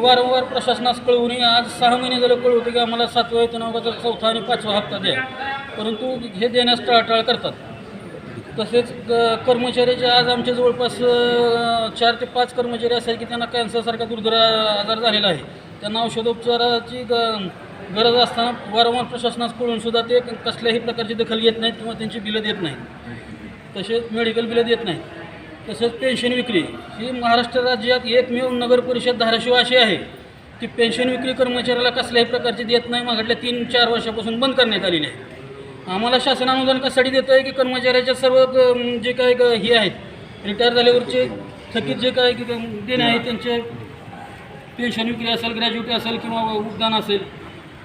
वारंवार प्रशासनास कळवूनही आज 6 महिने झालं कळवते की आम्हाला 7व्या वेतनाचा 4था आणि 5वा हप्ता द्या, परंतु हे देण्यास टाळाटाळ करतात. तसेच कर्मचाऱ्याचे आज आमच्या जवळपास 4 ते 5 कर्मचारी असे की त्यांना कॅन्सरसारखा दुर्धर आजार झालेला आहे. त्यांना औषधोपचाराची गरज असताना वारंवार प्रशासनास कळूनसुद्धा ते कसल्याही प्रकारची दखल घेत नाहीत किंवा त्यांची बिलं देत नाहीत. तसेच मेडिकल बिलं देत नाहीत. तसेच पेन्शन विक्री ही महाराष्ट्र राज्यात एकमेव नगर परिषद धाराशिव अशी आहे की पेन्शन विक्री कर्मचाऱ्याला कसल्याही प्रकारची देत नाही. मागल्या 3-4 वर्षापासून बंद करण्यात आलेली आहे. आम्हाला शासन अनुदान कशासाठी देतं आहे की कर्मचाऱ्याच्या सर्व जे काही हे आहेत रिटायर झाल्यावरचे थकीत जे काही देणे आहेत त्यांचे पेन्शन विक्री असेल, ग्रॅज्युटी असेल किंवा उद्यान असेल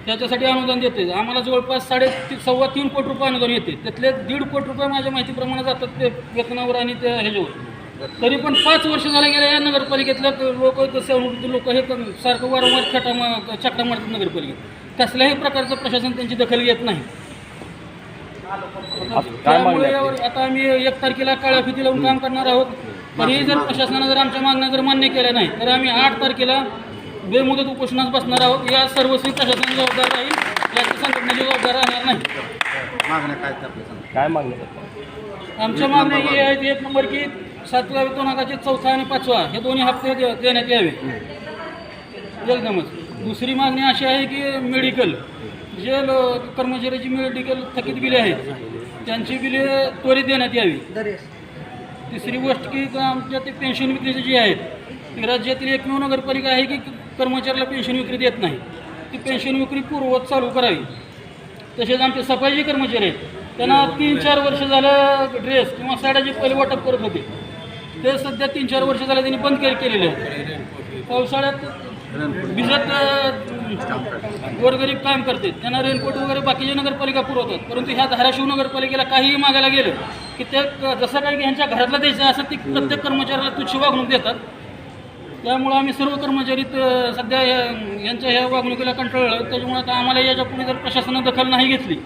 त्याच्यासाठी अनुदान देते. आम्हाला जवळपास 3.5 कोटी रुपये अनुदान येते. त्यातले 1.5 कोटी रुपये माझ्या माहितीप्रमाणे जातात ते वेतनावर आणि त्या ह्याच्यावर. तरी पण 5 वर्ष झाले गेल्या या नगरपालिकेतल्या लोक हे सारखं वारंवार चक्रा मारतात नगरपालिकेत. कसल्याही प्रकारचं प्रशासन त्यांची दखल घेत नाही. त्यामुळे आता आम्ही 1 तारखेला काळ्या फिती लावून काम करणार आहोत. तरीही जर प्रशासनानं जर आमच्या मागण्या जर मान्य केल्या नाही तर आम्ही 8 तारखेला बेमुदत उपोषणास बसणार आहोत. या सर्वस्वी प्रशासन जबाबदार राहील, याची संघटनेची जबाबदार राहणार नाही. काय मागण्या? आमच्या मागण्या ही आहेत. 1 नंबर की 7व्या वेतनाचे 4था आणि 5वा हे दोन्ही हप्ते देण्यात यावे एकदमच. दुसरी मागणी अशी आहे की मेडिकल जे कर्मचाऱ्याची मेडिकल थकीत बिले आहेत त्यांची बिले त्वरित देण्यात यावी. तिसरी गोष्ट की आमच्या ते पेन्शन विक्रीचे जे आहेत राज्यातील एकमेव नगरपालिका आहे की कर्मचाऱ्याला पेन्शन विक्री देत नाही. ती पेन्शन विक्री पूर्ववत चालू करावी. तसेच आमचे सफाईचे कर्मचारी आहेत त्यांना 3-4 वर्ष झालं ड्रेस किंवा साड्याचे पहिले वाटप करत होते. ते सध्या 3-4 वर्ष झालं त्यांनी बंद केलेलं आहे. पावसाळ्यात भिजत गोरगरीब काम करते त्यांना रेनकोट वगैरे बाकीचे नगरपालिका पुरवतात. परंतु ह्या धाराशिव नगरपालिकेला काहीही मागायला गेलं की ते जसं काही ह्यांच्या घरातलं द्यायचं असं ती प्रत्येक कर्मचाऱ्याला तुच्छ वागणूक देतात. त्यामुळं आम्ही सर्व कर्मचारी सध्या यांच्या ह्या वागणुकीला कंटाळलो. त्याच्यामुळे आता आम्हाला याच्यापुढे जर प्रशासनानं दखल नाही घेतली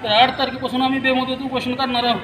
तर 8 तारखेपासून आम्ही बेमुदत उपोषण करणार आहोत.